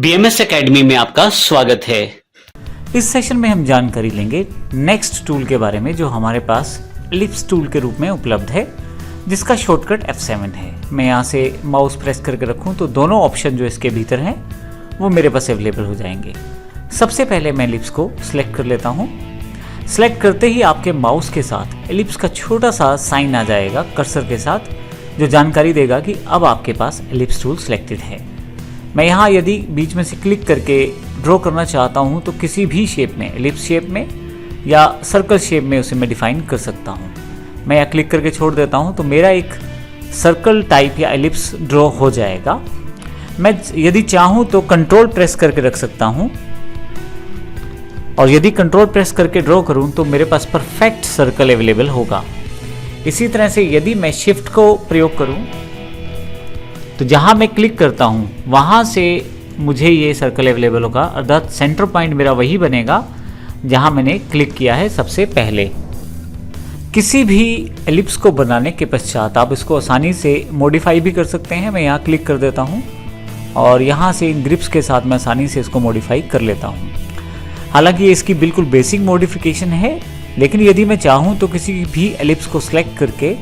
BMS academy में आपका स्वागत है। इस सेशन में हम जानकारी लेंगे नेक्स्ट टूल के बारे में जो हमारे पास एलिप्स टूल के रूप में उपलब्ध है, जिसका शॉर्टकट F7 है। मैं यहाँ से माउस प्रेस करके रखूँ तो दोनों ऑप्शन जो इसके भीतर हैं वो मेरे पास अवेलेबल हो जाएंगे। सबसे पहले मैं एलिप्स को सिलेक्ट कर लेता हूँ। सिलेक्ट करते ही आपके माउस के साथ एलिप्स का छोटा सा साइन आ जाएगा कर्सर के साथ, जो जानकारी देगा कि अब आपके पास एलिप्स टूल सिलेक्टेड है। मैं यहाँ यदि बीच में से क्लिक करके ड्रॉ करना चाहता हूँ तो किसी भी शेप में, एलिप्स शेप में या सर्कल शेप में उसे मैं डिफाइन कर सकता हूँ। मैं यहाँ क्लिक करके छोड़ देता हूँ तो मेरा एक सर्कल टाइप या एलिप्स ड्रॉ हो जाएगा। मैं यदि चाहूँ तो कंट्रोल प्रेस करके रख सकता हूँ, और यदि कंट्रोल प्रेस करके ड्रॉ करूँ तो मेरे पास परफेक्ट सर्कल अवेलेबल होगा। इसी तरह से यदि मैं शिफ्ट को प्रयोग करूँ तो जहां मैं क्लिक करता हूं वहां से मुझे ये सर्कल अवेलेबल होगा, अर्थात सेंटर पॉइंट मेरा वही बनेगा जहां मैंने क्लिक किया है सबसे पहले। किसी भी एलिप्स को बनाने के पश्चात आप इसको आसानी से मॉडिफाई भी कर सकते हैं। मैं यहाँ क्लिक कर देता हूँ और यहाँ से इन ग्रिप्स के साथ मैं आसानी से इसको मॉडिफाई कर लेता हूँ। हालांकि ये इसकी बिल्कुल बेसिक मॉडिफिकेशन है, लेकिन यदि मैं चाहूँ तो किसी भी एलिप्स को सिलेक्ट करके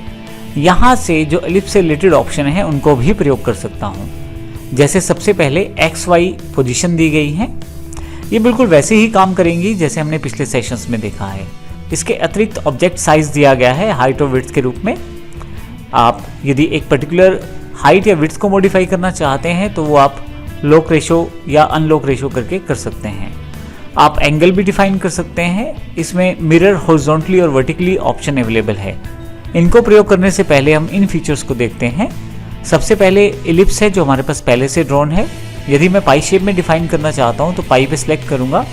यहाँ से जो एलिप्स से रिलेटेड ऑप्शन है उनको भी प्रयोग कर सकता हूँ। जैसे सबसे पहले XY पोजीशन दी गई है, ये बिल्कुल वैसे ही काम करेंगी जैसे हमने पिछले सेशंस में देखा है। इसके अतिरिक्त ऑब्जेक्ट साइज दिया गया है हाइट और विड्थ के रूप में। आप यदि एक पर्टिकुलर हाइट या विड्थ को मॉडिफाई करना चाहते हैं तो वो आप लॉक रेशो या अनलॉक रेशो करके कर सकते हैं। आप एंगल भी डिफाइन कर सकते हैं। इसमें मिरर हॉरिजॉन्टली और वर्टिकली ऑप्शन अवेलेबल है। इनको प्रयोग करने से पहले हम इन फीचर्स को देखते हैं। सबसे पहले एलिप्स है जो हमारे पास पहले से ड्रॉन है। यदि मैं पाई शेप में डिफाइन करना चाहता हूं तो पाई पे सिलेक्ट करूंगा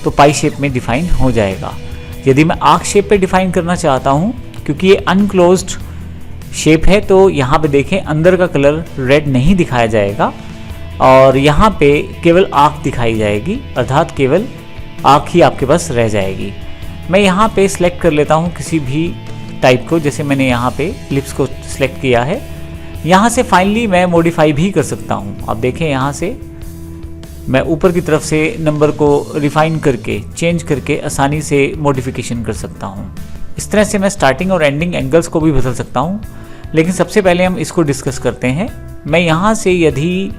तो पाई शेप में डिफाइन हो जाएगा। यदि मैं आर्क शेप पे डिफाइन करना चाहता हूं, क्योंकि ये अनक्लोज्ड शेप है तो यहाँ पे देखें अंदर का कलर रेड नहीं दिखाया जाएगा और यहाँ पे केवल आर्क दिखाई जाएगी, अर्थात केवल आर्क ही आपके पास रह जाएगी। मैं यहाँ पे सिलेक्ट कर लेता हूँ किसी भी टाइप को, जैसे मैंने यहाँ पे एलिप्स को सिलेक्ट किया है। यहाँ से फाइनली मैं मॉडिफाई भी कर सकता हूँ। आप देखें यहाँ से मैं ऊपर की तरफ से नंबर को रिफाइन करके चेंज करके आसानी से मॉडिफिकेशन कर सकता हूँ। इस तरह से मैं स्टार्टिंग और एंडिंग एंगल्स को भी बदल सकता हूँ, लेकिन सबसे पहले हम इसको डिस्कस करते हैं। मैं यहाँ से यदि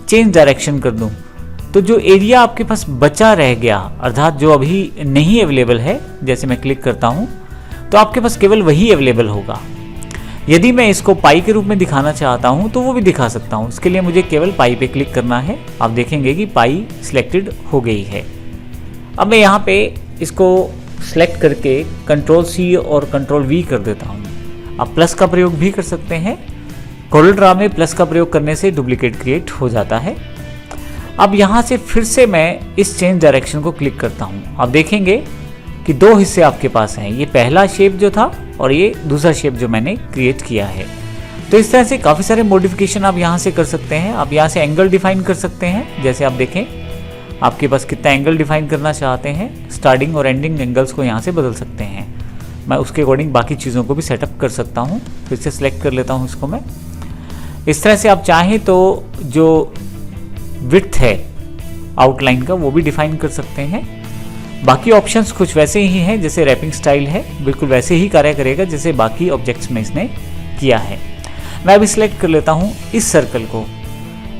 चेंज डायरेक्शन कर दूँ तो जो एरिया आपके पास बचा रह गया, अर्थात जो अभी नहीं अवेलेबल है, जैसे मैं क्लिक करता हूँ तो आपके पास केवल वही अवेलेबल होगा। यदि मैं इसको पाई के रूप में दिखाना चाहता हूं तो वो भी दिखा सकता हूं। इसके लिए मुझे केवल पाई पे क्लिक करना है। आप देखेंगे कि पाई सिलेक्टेड हो गई है। अब मैं यहाँ पे इसको सिलेक्ट करके कंट्रोल C और कंट्रोल V कर देता हूँ। आप प्लस का प्रयोग भी कर सकते हैं। कोरल ड्रा में प्लस का प्रयोग करने से डुप्लीकेट क्रिएट हो जाता है। अब यहाँ से फिर से मैं इस चेंज डायरेक्शन को क्लिक करता हूँ। आप देखेंगे कि दो हिस्से आपके पास हैं, ये पहला शेप जो था और ये दूसरा शेप जो मैंने क्रिएट किया है। तो इस तरह से काफ़ी सारे मॉडिफिकेशन आप यहाँ से कर सकते हैं। आप यहाँ से एंगल डिफाइन कर सकते हैं। जैसे आप देखें आपके पास कितना एंगल डिफाइन करना चाहते हैं, स्टार्टिंग और एंडिंग एंगल्स को यहाँ से बदल सकते हैं। मैं उसके अकॉर्डिंग बाकी चीज़ों को भी सेटअप कर सकता हूँ। फिर से सिलेक्ट कर लेता हूँ इसको मैं। इस तरह से आप चाहें तो जो विड्थ है आउटलाइन का वो भी डिफाइन कर सकते हैं। बाकी ऑप्शंस कुछ वैसे ही हैं, जैसे रैपिंग स्टाइल है बिल्कुल वैसे ही कार्य करेगा जैसे बाकी ऑब्जेक्ट्स में इसने किया है। मैं अभी सिलेक्ट कर लेता हूँ इस सर्कल को,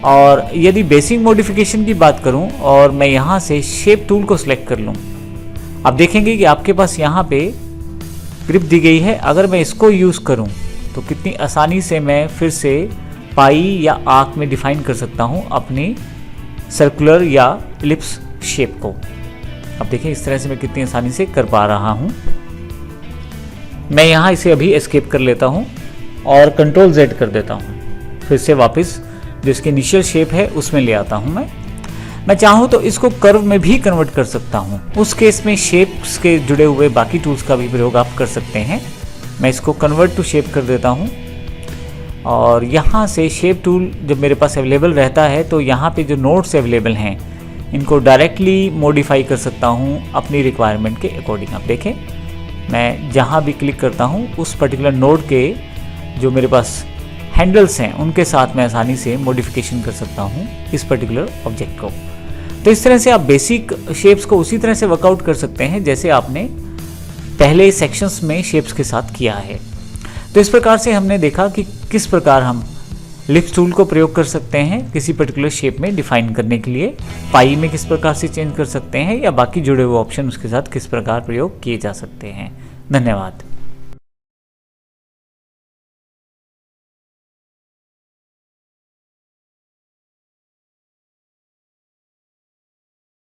और यदि बेसिक मॉडिफिकेशन की बात करूँ और मैं यहाँ से शेप टूल को सिलेक्ट कर लूँ, आप देखेंगे कि आपके पास यहाँ पे ग्रिप दी गई है। अगर मैं इसको यूज़ करूँ तो कितनी आसानी से मैं फिर से पाई या आर्क में डिफाइन कर सकता हूँ अपनी सर्कुलर या एलिप्स शेप को। अब देखिए इस तरह से मैं कितनी आसानी से कर पा रहा हूँ। मैं यहाँ इसे अभी एस्केप कर लेता हूँ और कंट्रोल Z कर देता हूँ। फिर से वापस जो इसकी इनिशियल शेप है उसमें ले आता हूँ। मैं चाहूँ तो इसको कर्व में भी कन्वर्ट कर सकता हूँ। उस केस में शेप्स के जुड़े हुए बाकी टूल्स का भी प्रयोग आप कर सकते हैं। मैं इसको कन्वर्ट टू शेप कर देता हूँ, और यहाँ से शेप टूल जब मेरे पास अवेलेबल रहता है तो यहाँ पे जो नोड्स अवेलेबल हैं इनको डायरेक्टली मॉडिफाई कर सकता हूँ अपनी रिक्वायरमेंट के अकॉर्डिंग। आप देखें मैं जहाँ भी क्लिक करता हूँ उस पर्टिकुलर नोड के जो मेरे पास हैंडल्स हैं उनके साथ मैं आसानी से मॉडिफिकेशन कर सकता हूँ इस पर्टिकुलर ऑब्जेक्ट को। तो इस तरह से आप बेसिक शेप्स को उसी तरह से वर्कआउट कर सकते हैं जैसे आपने पहले सेक्शंस में शेप्स के साथ किया है। तो इस प्रकार से हमने देखा कि किस प्रकार हम लिप्स टूल को प्रयोग कर सकते हैं किसी पर्टिकुलर शेप में डिफाइन करने के लिए, पाई में किस प्रकार से चेंज कर सकते हैं या बाकी जुड़े हुए ऑप्शन उसके साथ किस प्रकार प्रयोग किए जा सकते हैं। धन्यवाद।